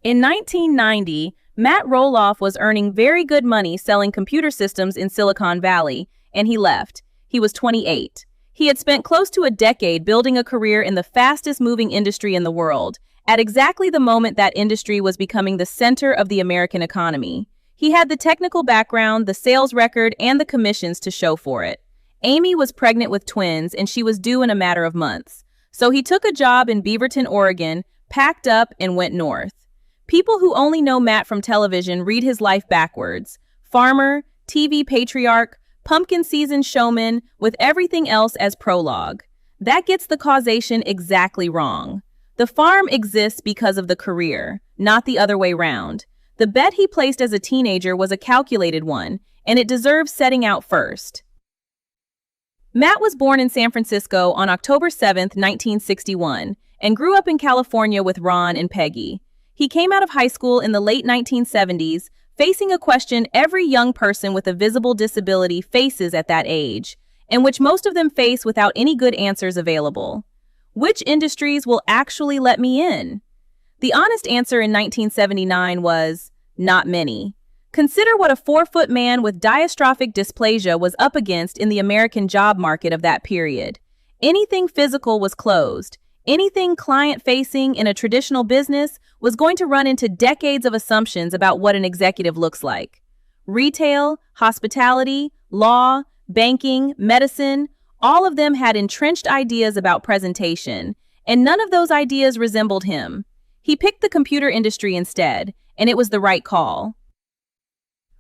In 1990, Matt Roloff was earning very good money selling computer systems in Silicon Valley, and he left. He was 28. He had spent close to a decade building a career in the fastest-moving industry in the world, at exactly the moment that industry was becoming the center of the American economy. He had the technical background, the sales record, and the commissions to show for it. Amy was pregnant with twins, and she was due in a matter of months. So he took a job in Beaverton, Oregon, packed up, and went north. People who only know Matt from television read his life backwards. Farmer, TV patriarch, pumpkin season showman, with everything else as prologue. That gets the causation exactly wrong. The farm exists because of the career, not the other way round. The bet he placed as a teenager was a calculated one, and it deserves setting out first. Matt was born in San Francisco on October 7, 1961, and grew up in California with Ron and Peggy. He came out of high school in the late 1970s, facing a question every young person with a visible disability faces at that age, and which most of them face without any good answers available. Which industries will actually let me in? The honest answer in 1979 was, not many. Consider what a 4-foot man with dystrophic dysplasia was up against in the American job market of that period. Anything physical was closed. Anything client-facing in a traditional business was going to run into decades of assumptions about what an executive looks like. Retail, hospitality, law, banking, medicine, all of them had entrenched ideas about presentation, and none of those ideas resembled him. He picked the computer industry instead, and it was the right call.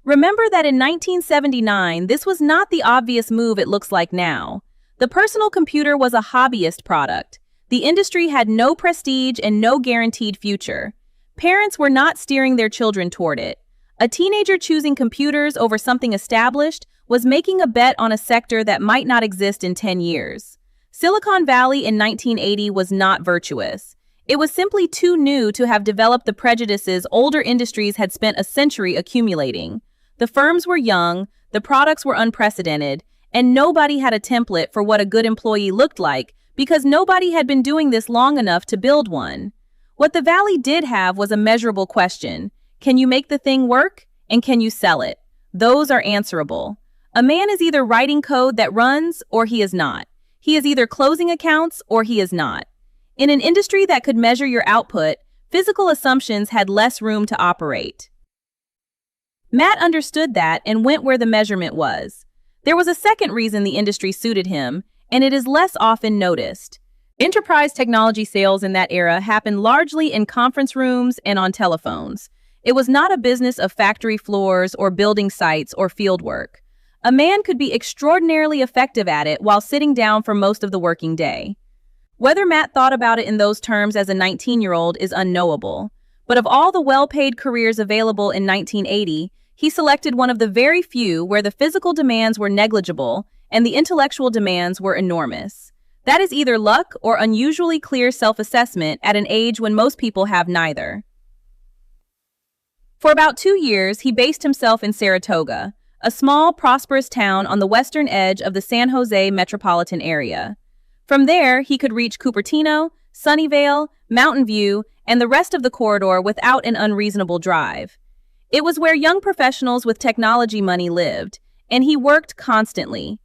Remember that in 1979, this was not the obvious move it looks like now. The personal computer was a hobbyist product. The industry had no prestige and no guaranteed future. Parents were not steering their children toward it. A teenager choosing computers over something established was making a bet on a sector that might not exist in 10 years. Silicon Valley in 1980 was not virtuous. It was simply too new to have developed the prejudices older industries had spent a century accumulating. The firms were young, the products were unprecedented, and nobody had a template for what a good employee looked like because nobody had been doing this long enough to build one. What the Valley did have was a measurable question. Can you make the thing work? And can you sell it? Those are answerable. A man is either writing code that runs or he is not. He is either closing accounts or he is not. In an industry that could measure your output, physical assumptions had less room to operate. Matt understood that and went where the measurement was. There was a second reason the industry suited him, and it is less often noticed. Enterprise technology sales in that era happened largely in conference rooms and on telephones. It was not a business of factory floors or building sites or field work. A man could be extraordinarily effective at it while sitting down for most of the working day. Whether Matt thought about it in those terms as a 19-year-old is unknowable. But of all the well-paid careers available in 1980, he selected one of the very few where the physical demands were negligible and the intellectual demands were enormous. That is either luck or unusually clear self-assessment at an age when most people have neither. For about 2 years, he based himself in Saratoga, a small, prosperous town on the western edge of the San Jose metropolitan area. From there, he could reach Cupertino, Sunnyvale, Mountain View, and the rest of the corridor without an unreasonable drive. It was where young professionals with technology money lived, and he worked constantly.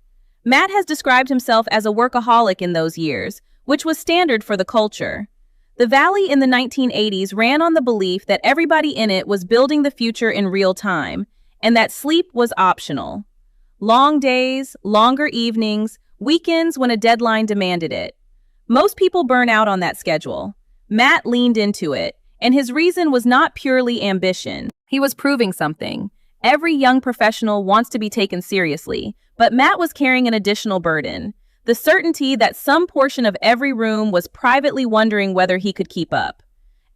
Matt has described himself as a workaholic in those years, which was standard for the culture. The Valley in the 1980s ran on the belief that everybody in it was building the future in real time, and that sleep was optional. Long days, longer evenings, weekends when a deadline demanded it. Most people burn out on that schedule. Matt leaned into it, and his reason was not purely ambition. He was proving something. Every young professional wants to be taken seriously, but Matt was carrying an additional burden. The certainty that some portion of every room was privately wondering whether he could keep up.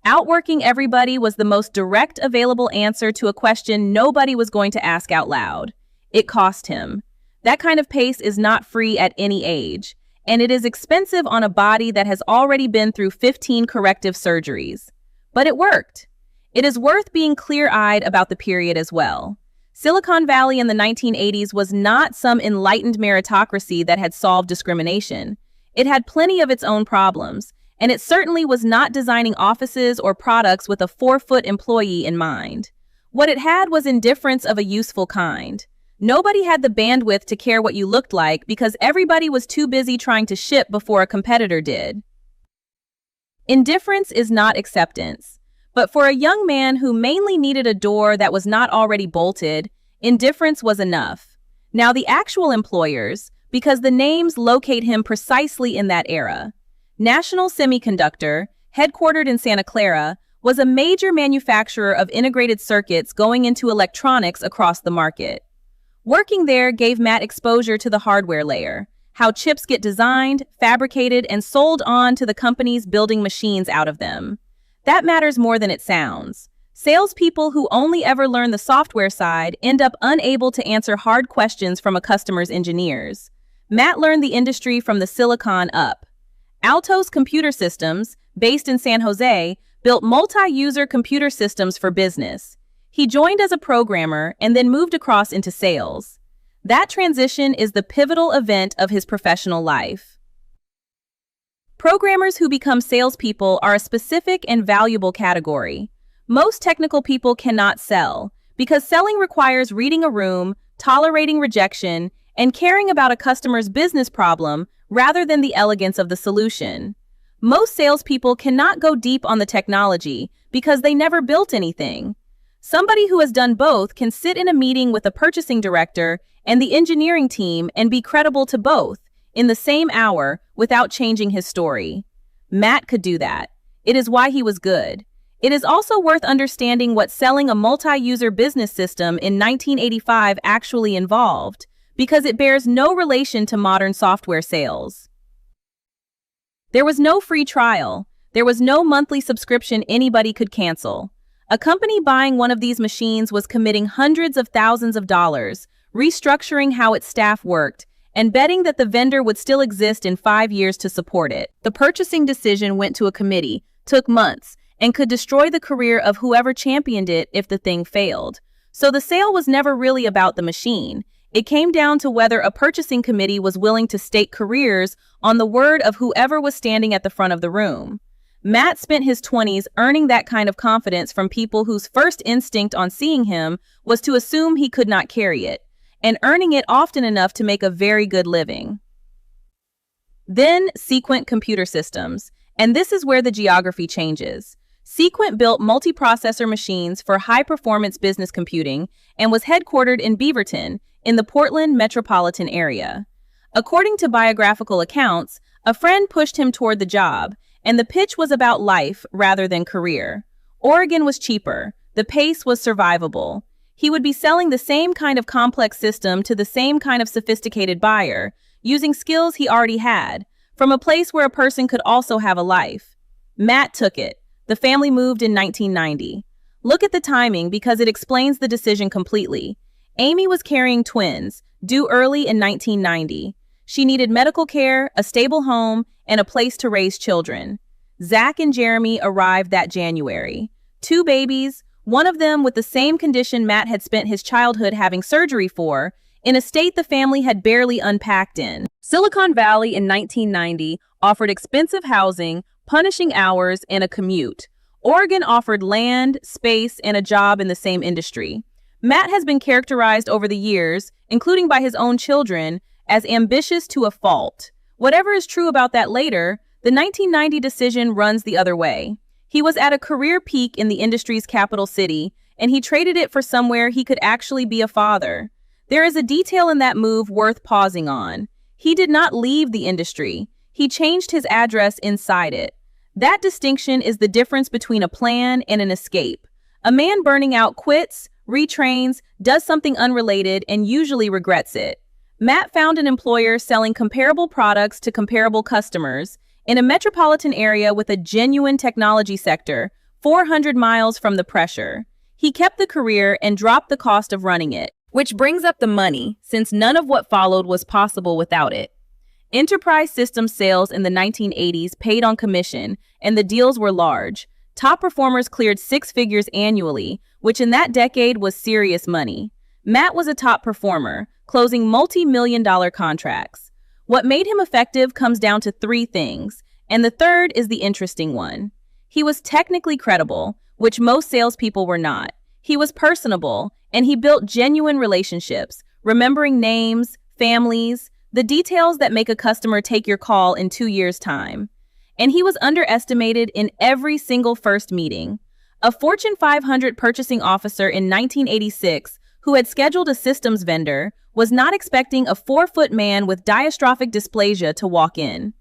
Outworking everybody was the most direct available answer to a question nobody was going to ask out loud. It cost him. That kind of pace is not free at any age, and it is expensive on a body that has already been through 15 corrective surgeries. But it worked. It is worth being clear-eyed about the period as well. Silicon Valley in the 1980s was not some enlightened meritocracy that had solved discrimination. It had plenty of its own problems, and it certainly was not designing offices or products with a 4-foot employee in mind. What it had was indifference of a useful kind. Nobody had the bandwidth to care what you looked like because everybody was too busy trying to ship before a competitor did. Indifference is not acceptance. But for a young man who mainly needed a door that was not already bolted, indifference was enough. Now the actual employers, because the names locate him precisely in that era. National Semiconductor, headquartered in Santa Clara, was a major manufacturer of integrated circuits going into electronics across the market. Working there gave Matt exposure to the hardware layer, how chips get designed, fabricated, and sold on to the companies building machines out of them. That matters more than it sounds. Salespeople who only ever learn the software side end up unable to answer hard questions from a customer's engineers. Matt learned the industry from the silicon up. Altos Computer Systems, based in San Jose, built multi-user computer systems for business. He joined as a programmer and then moved across into sales. That transition is the pivotal event of his professional life. Programmers who become salespeople are a specific and valuable category. Most technical people cannot sell, because selling requires reading a room, tolerating rejection, and caring about a customer's business problem rather than the elegance of the solution. Most salespeople cannot go deep on the technology because they never built anything. Somebody who has done both can sit in a meeting with a purchasing director and the engineering team and be credible to both in the same hour without changing his story. Matt could do that. It is why he was good. It is also worth understanding what selling a multi-user business system in 1985 actually involved, because it bears no relation to modern software sales. There was no free trial. There was no monthly subscription anybody could cancel. A company buying one of these machines was committing hundreds of thousands of dollars, restructuring how its staff worked, and betting that the vendor would still exist in 5 years to support it. The purchasing decision went to a committee, took months, and could destroy the career of whoever championed it if the thing failed. So the sale was never really about the machine. It came down to whether a purchasing committee was willing to stake careers on the word of whoever was standing at the front of the room. Matt spent his 20s earning that kind of confidence from people whose first instinct on seeing him was to assume he could not carry it, and earning it often enough to make a very good living. Then Sequent Computer Systems, and this is where the geography changes. Sequent built multiprocessor machines for high-performance business computing and was headquartered in Beaverton, in the Portland metropolitan area. According to biographical accounts, a friend pushed him toward the job, and the pitch was about life rather than career. Oregon was cheaper. The pace was survivable. He would be selling the same kind of complex system to the same kind of sophisticated buyer, using skills he already had, from a place where a person could also have a life. Matt took it. The family moved in 1990. Look at the timing because it explains the decision completely. Amy was carrying twins, due early in 1990. She needed medical care, a stable home, and a place to raise children. Zach and Jeremy arrived that January. 2 babies, one of them with the same condition Matt had spent his childhood having surgery for, in a state the family had barely unpacked in. Silicon Valley in 1990 offered expensive housing, punishing hours, and a commute. Oregon offered land, space, and a job in the same industry. Matt has been characterized over the years, including by his own children, as ambitious to a fault. Whatever is true about that later, the 1990 decision runs the other way. He was at a career peak in the industry's capital city, and he traded it for somewhere he could actually be a father. There is a detail in that move worth pausing on. He did not leave the industry. He changed his address inside it. That distinction is the difference between a plan and an escape. A man burning out quits, retrains, does something unrelated, and usually regrets it. Matt found an employer selling comparable products to comparable customers in a metropolitan area with a genuine technology sector, 400 miles from the pressure. He kept the career and dropped the cost of running it, which brings up the money, since none of what followed was possible without it. Enterprise system sales in the 1980s paid on commission, and the deals were large. Top performers cleared 6 figures annually, which in that decade was serious money. Matt was a top performer, closing multi-million-dollar contracts. What made him effective comes down to 3 things: And the third is the interesting one. He was technically credible, which most salespeople were not. He was personable, and he built genuine relationships, remembering names, families, the details that make a customer take your call in 2 years' time. And he was underestimated in every single first meeting. A Fortune 500 purchasing officer in 1986 who had scheduled a systems vendor was not expecting a 4-foot man with dystrophic dysplasia to walk in.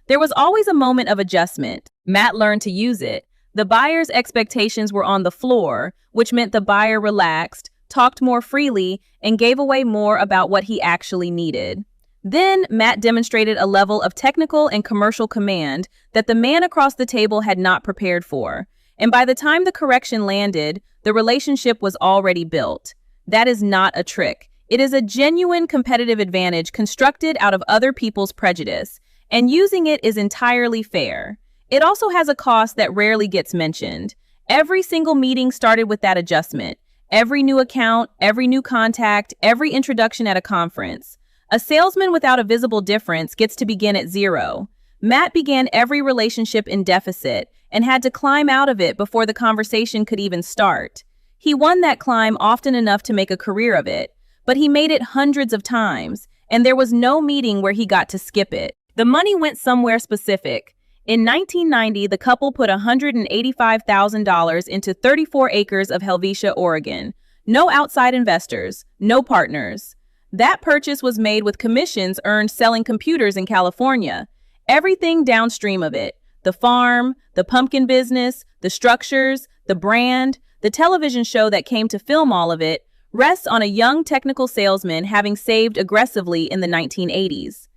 There was always a moment of adjustment. Matt learned to use it. The buyer's expectations were on the floor, which meant the buyer relaxed, talked more freely, and gave away more about what he actually needed. Then, Matt demonstrated a level of technical and commercial command that the man across the table had not prepared for. And by the time the correction landed, the relationship was already built. That is not a trick. It is a genuine competitive advantage constructed out of other people's prejudice, and using it is entirely fair. It also has a cost that rarely gets mentioned. Every single meeting started with that adjustment. Every new account, every new contact, every introduction at a conference. A salesman without a visible difference gets to begin at 0. Matt began every relationship in deficit and had to climb out of it before the conversation could even start. He won that climb often enough to make a career of it, but he made it hundreds of times, and there was no meeting where he got to skip it. The money went somewhere specific. In 1990, the couple put $185,000 into 34 acres of Helvetia, Oregon. No outside investors, no partners. That purchase was made with commissions earned selling computers in California. Everything downstream of it, the farm, the pumpkin business, the structures, the brand, the television show that came to film all of it, rests on a young technical salesman having saved aggressively in the 1980s.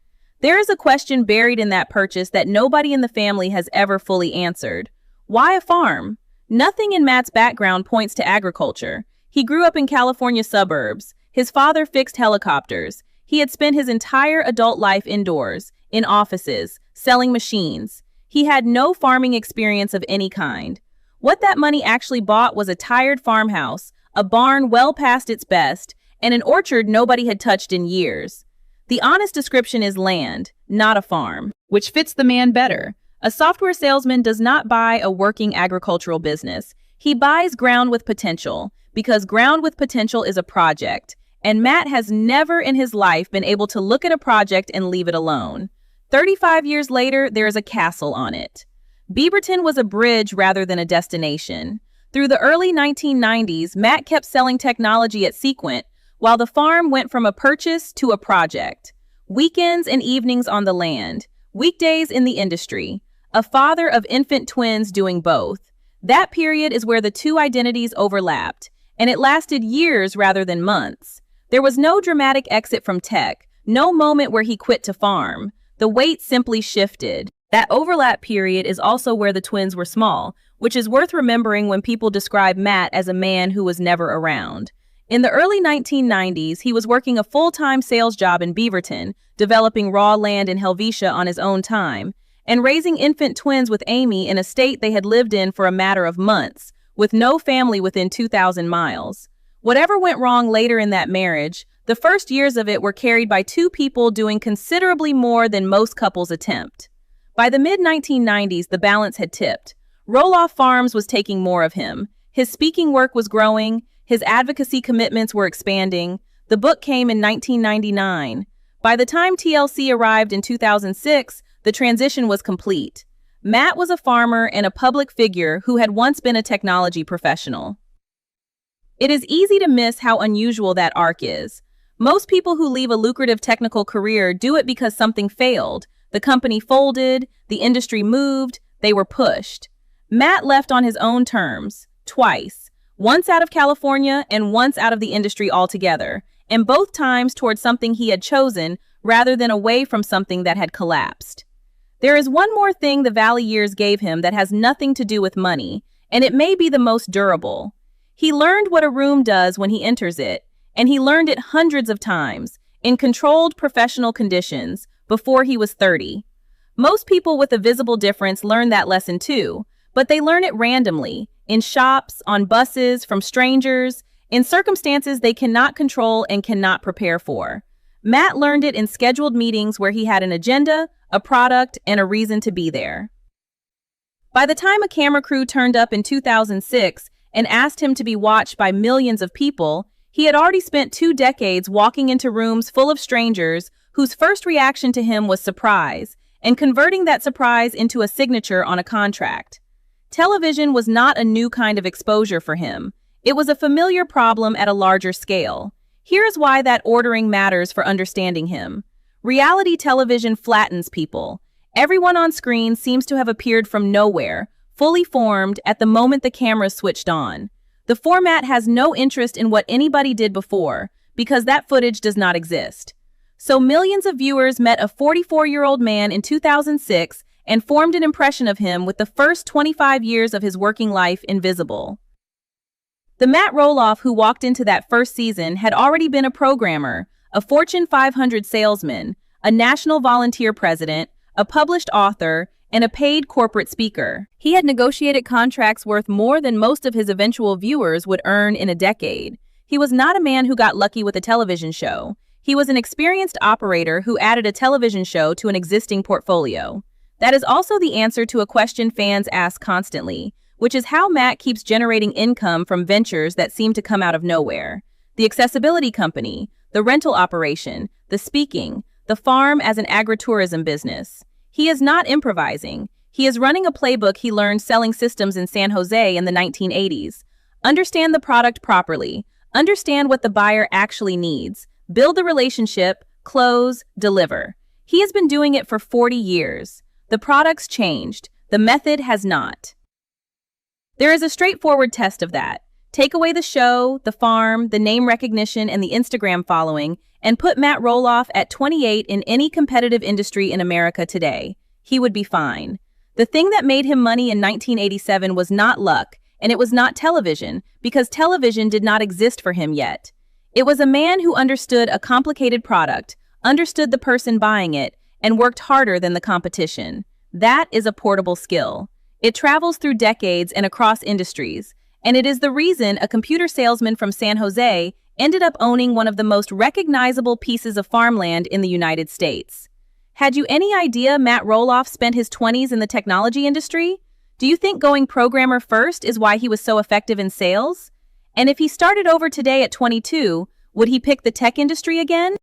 There is a question buried in that purchase that nobody in the family has ever fully answered. Why a farm? Nothing in Matt's background points to agriculture. He grew up in California suburbs. His father fixed helicopters. He had spent his entire adult life indoors, in offices, selling machines. He had no farming experience of any kind. What that money actually bought was a tired farmhouse, a barn well past its best, and an orchard nobody had touched in years. The honest description is land, not a farm, which fits the man better. A software salesman does not buy a working agricultural business. He buys ground with potential, because ground with potential is a project. And Matt has never in his life been able to look at a project and leave it alone. 35 years later, there is a castle on it. Beaverton was a bridge rather than a destination. Through the early 1990s, Matt kept selling technology at Sequent, while the farm went from a purchase to a project. Weekends and evenings on the land, weekdays in the industry. A father of infant twins doing both. That period is where the two identities overlapped, and it lasted years rather than months. There was no dramatic exit from tech, no moment where he quit to farm. The weight simply shifted. That overlap period is also where the twins were small, which is worth remembering when people describe Matt as a man who was never around. In the early 1990s, he was working a full-time sales job in Beaverton, developing raw land in Helvetia on his own time, and raising infant twins with Amy in a state they had lived in for a matter of months, with no family within 2,000 miles. Whatever went wrong later in that marriage, the first years of it were carried by two people doing considerably more than most couples attempt. By the mid-1990s, the balance had tipped. Roloff Farms was taking more of him. His speaking work was growing. His advocacy commitments were expanding. The book came in 1999. By the time TLC arrived in 2006, the transition was complete. Matt was a farmer and a public figure who had once been a technology professional. It is easy to miss how unusual that arc is. Most people who leave a lucrative technical career do it because something failed. The company folded, the industry moved, they were pushed. Matt left on his own terms, twice. Once out of California and once out of the industry altogether, and both times towards something he had chosen rather than away from something that had collapsed. There is one more thing the Valley years gave him that has nothing to do with money, and it may be the most durable. He learned what a room does when he enters it, and he learned it hundreds of times, in controlled professional conditions, before he was 30. Most people with a visible difference learn that lesson too, but they learn it randomly, in shops, on buses, from strangers, in circumstances they cannot control and cannot prepare for. Matt learned it in scheduled meetings where he had an agenda, a product, and a reason to be there. By the time a camera crew turned up in 2006 and asked him to be watched by millions of people, he had already spent 2 decades walking into rooms full of strangers whose first reaction to him was surprise, and converting that surprise into a signature on a contract. Television was not a new kind of exposure for him. It was a familiar problem at a larger scale. Here is why that ordering matters for understanding him. Reality television flattens people. Everyone on screen seems to have appeared from nowhere, fully formed at the moment the camera switched on. The format has no interest in what anybody did before, because that footage does not exist. So millions of viewers met a 44-year-old man in 2006 and formed an impression of him with the first 25 years of his working life invisible. The Matt Roloff who walked into that first season had already been a programmer, a Fortune 500 salesman, a national volunteer president, a published author, and a paid corporate speaker. He had negotiated contracts worth more than most of his eventual viewers would earn in a decade. He was not a man who got lucky with a television show. He was an experienced operator who added a television show to an existing portfolio. That is also the answer to a question fans ask constantly, which is how Matt keeps generating income from ventures that seem to come out of nowhere. The accessibility company, the rental operation, the speaking, the farm as an agritourism business. He is not improvising. He is running a playbook he learned selling systems in San Jose in the 1980s. Understand the product properly. Understand what the buyer actually needs. Build the relationship, close, deliver. He has been doing it for 40 years. The product's changed. The method has not. There is a straightforward test of that. Take away the show, the farm, the name recognition, and the Instagram following, and put Matt Roloff at 28 in any competitive industry in America today. He would be fine. The thing that made him money in 1987 was not luck, and it was not television, because television did not exist for him yet. It was a man who understood a complicated product, understood the person buying it, and worked harder than the competition. That is a portable skill. It travels through decades and across industries, and it is the reason a computer salesman from San Jose ended up owning one of the most recognizable pieces of farmland in the United States. Had you any idea Matt Roloff spent his 20s in the technology industry? Do you think going programmer first is why he was so effective in sales? And if he started over today at 22, would he pick the tech industry again?